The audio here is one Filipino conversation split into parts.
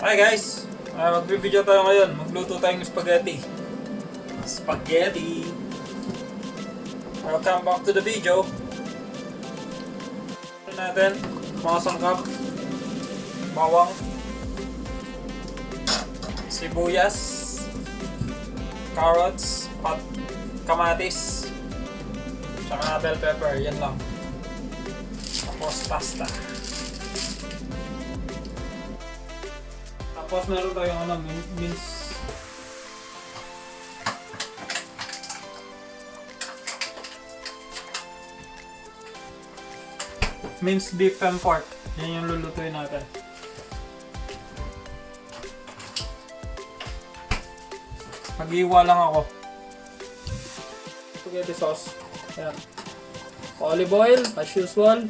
Hi guys! Magbibideo tayo ngayon. Magluto tayong spaghetti. Spaghetti! Welcome back to the video. Ito natin, mga sangkap. Bawang. Sibuyas. Carrots. Kamatis. Tsaka bell pepper. Yan lang. Tapos pasta. Tapos meron tayong minced beef and pork. Yan yung lulutuin natin. Mag-iwa lang ako. Spaghetti sauce. Ayan. Olive oil, as usual.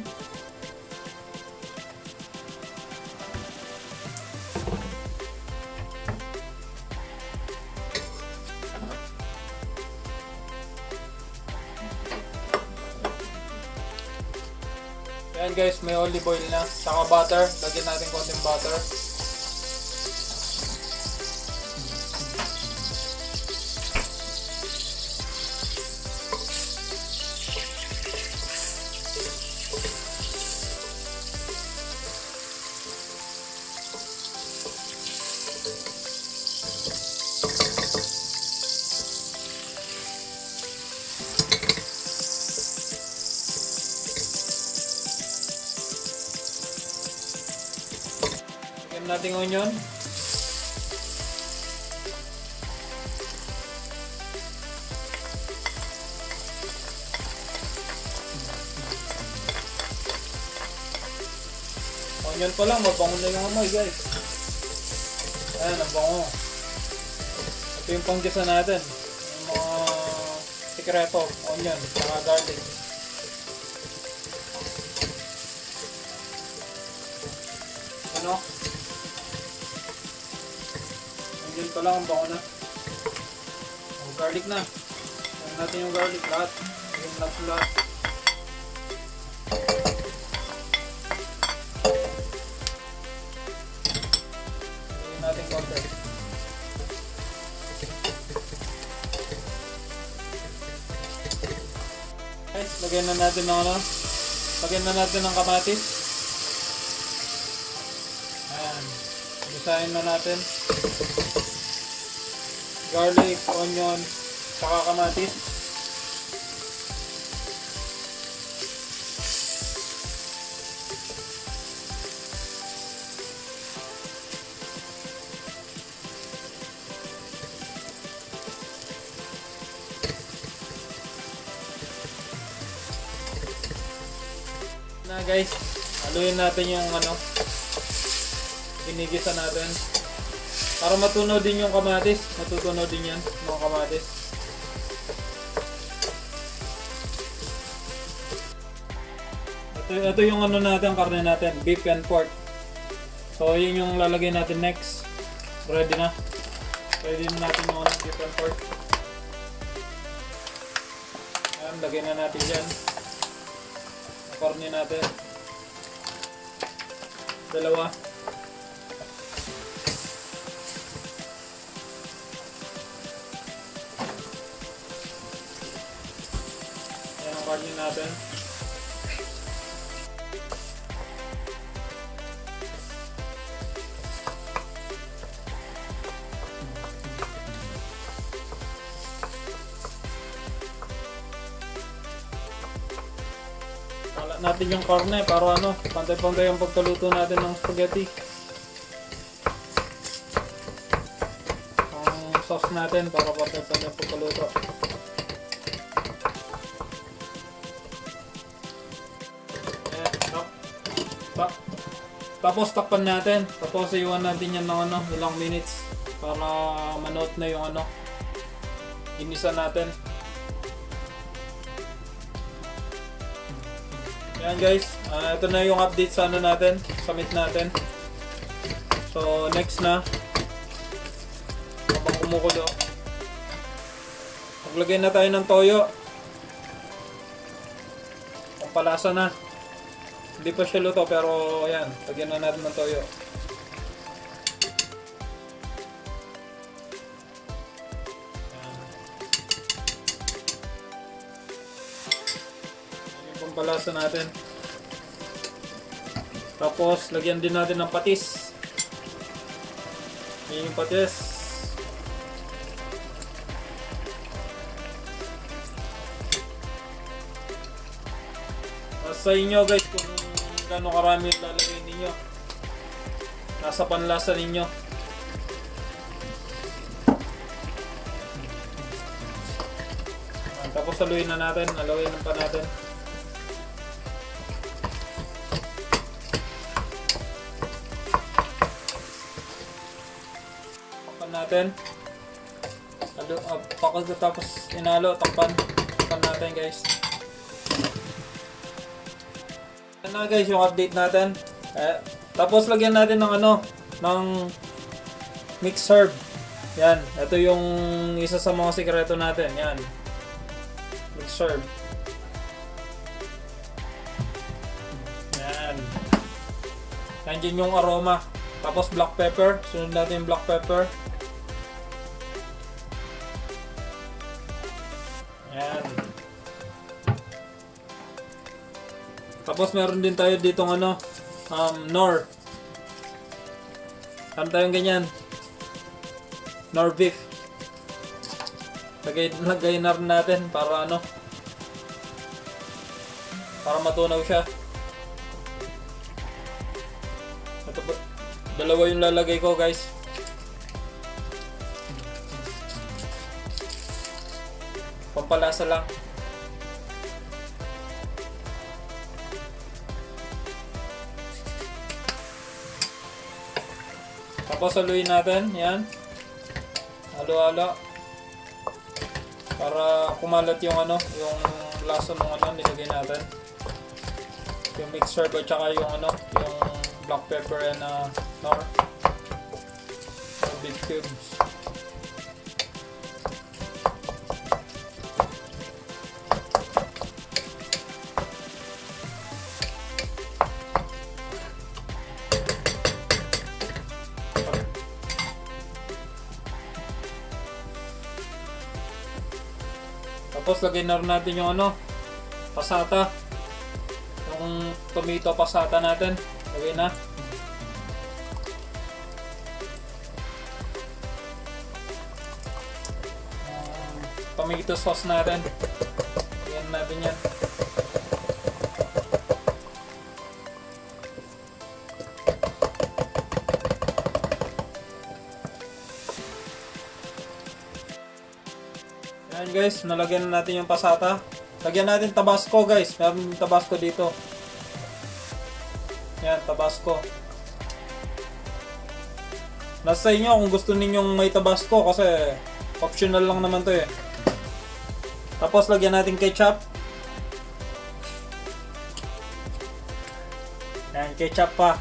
Ayan guys, may olive oil na. Saka butter. Lagyan natin konting butter. Lagyan natin onion. Onion pa lang, mabango na yung amoy guys. Ayan, ang bango. Ito yung panggisa natin. Yung mga sikreto, onion, saka garlic. Ano? Onion pa lang, ang bango na. O, garlic na. Ayan natin yung garlic, lahat. Yung lahat. Lagyan natin konti. Guys, lagyan na natin ng lagyan na natin ng kamatis. Ayan. Gisahin na natin. Garlic, onion, saka kamatis. Na guys, haluin natin yung pinigisa natin para matunaw din yung kamatis. Matutunaw din yan mga kamatis. Ito yung natin, karne natin, beef and pork. So yun yung lalagay natin next. Ready na. Ready na natin yung beef and pork. Ayan, lagay na natin dyan karne natin. Dalawa. Ayan ang karne natin. Kalat natin yung karne para pantay-pantay ang pagkaluto natin ng spaghetti. Ang sauce natin para pantay-pantay ang pagkaluto. Tapos takpan natin. Tapos iwan natin yan ng ilang minutes para manood na yung ginisa natin. Ayan guys, ito na yung update sa natin, sa meat natin. So next na, habang kumukulo, maglagay na tayo ng toyo. Pampalasa na. Hindi pa siya luto pero ayan, lagyan na natin ng toyo. pampalasa natin. Tapos, lagyan din natin ng patis. Yan yung patis. Sa inyo guys kung gaano karami yung lalagay ninyo. Nasa panlasa ninyo. Tapos haluin na natin. Haluin pa natin. Takpan natin. Tapos inalo. Takpan natin guys. Yan na guys yung update natin. Tapos lagyan natin ng ng mix herb. Yan, ito yung isa sa mga sikreto natin. Yan. Mix herb. Yan. Nandiyan yung aroma. Tapos black pepper. Sunod natin yung black pepper. Yan. Tapos meron din tayo ditong nor. Meron tayong ganyan. Nor beef. Lagay na rin natin para para matunaw siya. Ito, dalawa yung lalagay ko guys. Pampalasa lang. Tapos haluin natin, yan. Halo-halo. Para kumalat yung yung lasa ng nilagay natin. Yung mixed herb at saka yung yung black pepper and nor. Beef cubes. Tapos lagay na rin natin yung pasata. Yung tomato pasata natin. Lagay na. Tomato sauce natin. Lagyan natin yan. Ayan guys, nalagyan na natin yung pasata. Lagyan natin tabasco guys. Meron tabasco dito. Ayan, tabasco. Nasa inyo kung gusto ninyong may tabasco kasi optional lang naman to eh. Tapos lagyan natin ketchup. Ayan, ketchup pa.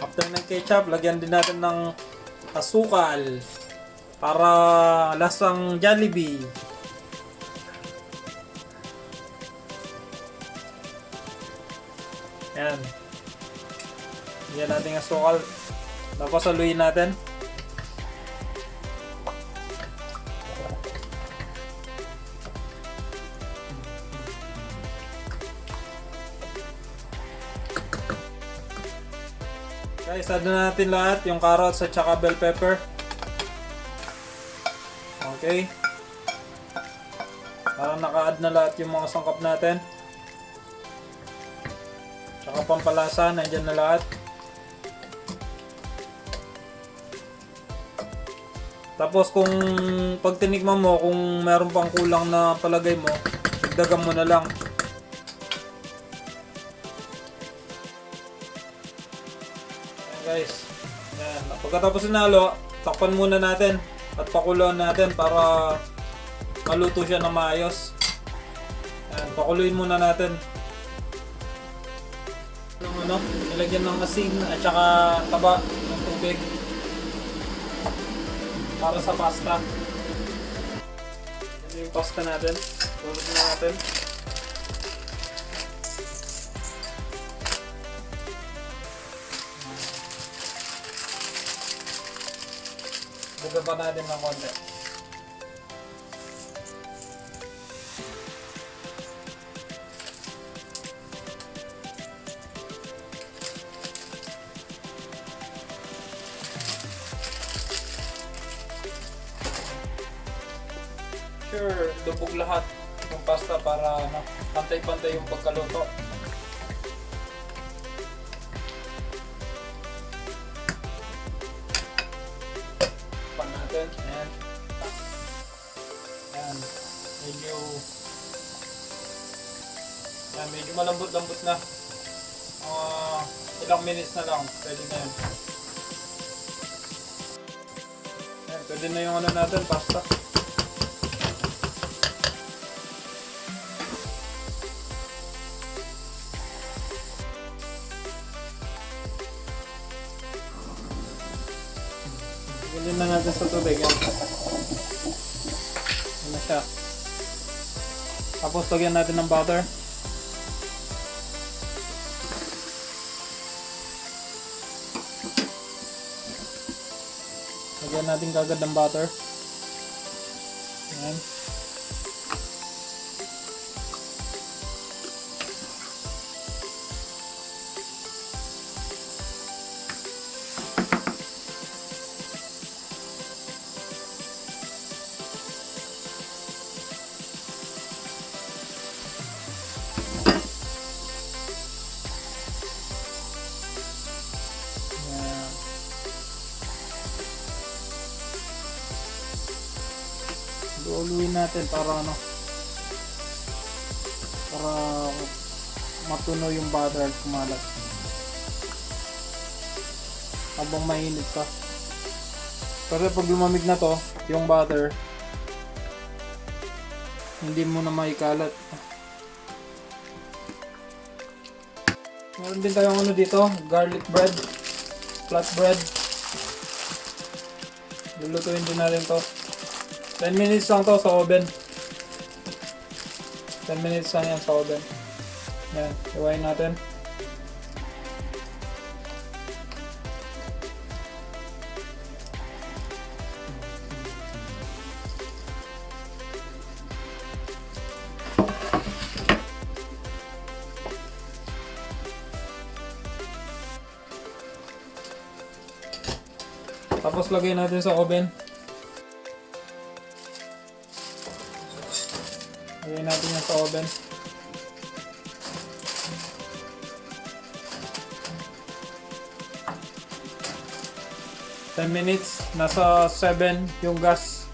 After ng ketchup, lagyan din natin ng asukal para lasang Jollibee. Yan. Yan natin asukal. Tapos haluin natin. Guys, add na natin lahat, yung carrots at saka bell pepper. Okay. Parang naka-add na lahat yung mga sangkap natin. Saka pampalasa, nandyan na lahat. Tapos kung pag tinikman mo, kung meron pang kulang na palagay mo, dagdagan mo na lang. Guys, yan. Pagkatapos inalo, takpan muna natin at pakuluan natin para maluto siya ng maayos. Yan, pakuluin muna natin. Nilagyan ng asin at saka taba ng tubig para sa pasta. Yan yung pasta natin. Tulog na natin. Dagdagan pa natin ng konti. sure lubog lahat ng pasta para ano, pantay-pantay yung pagkaluto. Pan natin. Ayan. Ayan. Medyo malambot-lambot na. Ilang minutes na lang. Pwede na yun. Ayan, pwede na yung ano natin, pasta. Pwede na natin sa tubig. Yan. Yan na siya. Tapos lagyan natin ng butter. Lagyan natin kagad ng butter. Ayan. Luuluin natin para ano, para matunaw yung butter at kumalat habang mainit pa. Pero pag lumamig na to yung butter, hindi mo na maikalat. Meron din tayong ano dito, garlic bread, flat bread. Lulutuin din natin to. 10 minutes lang to sa oven. 10 minutes lang yan sa oven. Yan, iwain natin. Tapos lagay natin sa oven. Lagyan natin yan sa oven. Minutes, nasa 7 yung gas.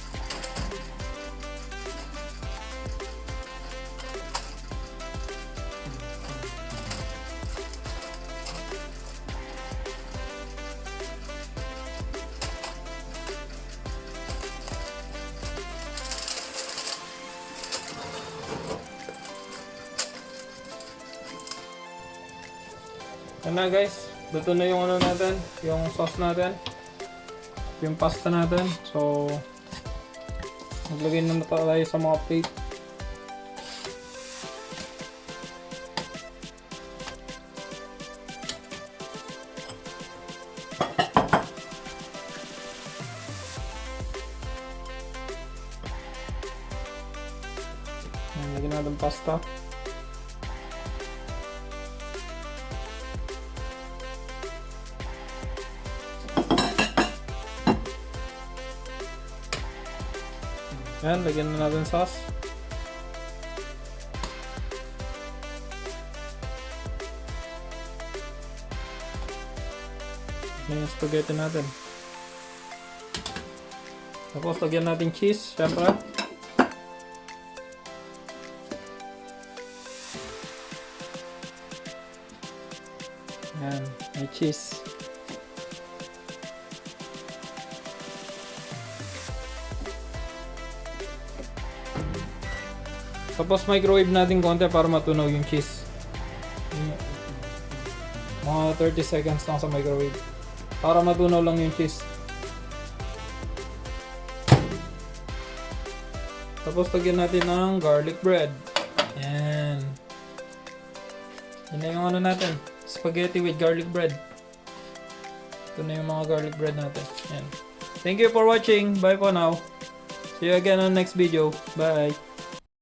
Yan na guys, luto na yung ano natin, yung sauce natin, yung pasta natin. So, maglagay na tayo sa mga plate. Yan, lagyan natin pasta. Yan, lagyan na natin sauce. Yan yung spaghetti natin. Tapos lagyan natin cheese, syempre. Yan, may cheese. Tapos microwave natin konti para matunaw yung cheese. Mga 30 seconds lang sa microwave. Para matunaw lang yung cheese. Tapos lagyan natin ng garlic bread. Yan. Yan na yung ano natin. Spaghetti with garlic bread. Ito na yung mga garlic bread natin. Yan. Thank you for watching. Bye for now. See you again on next video. Bye.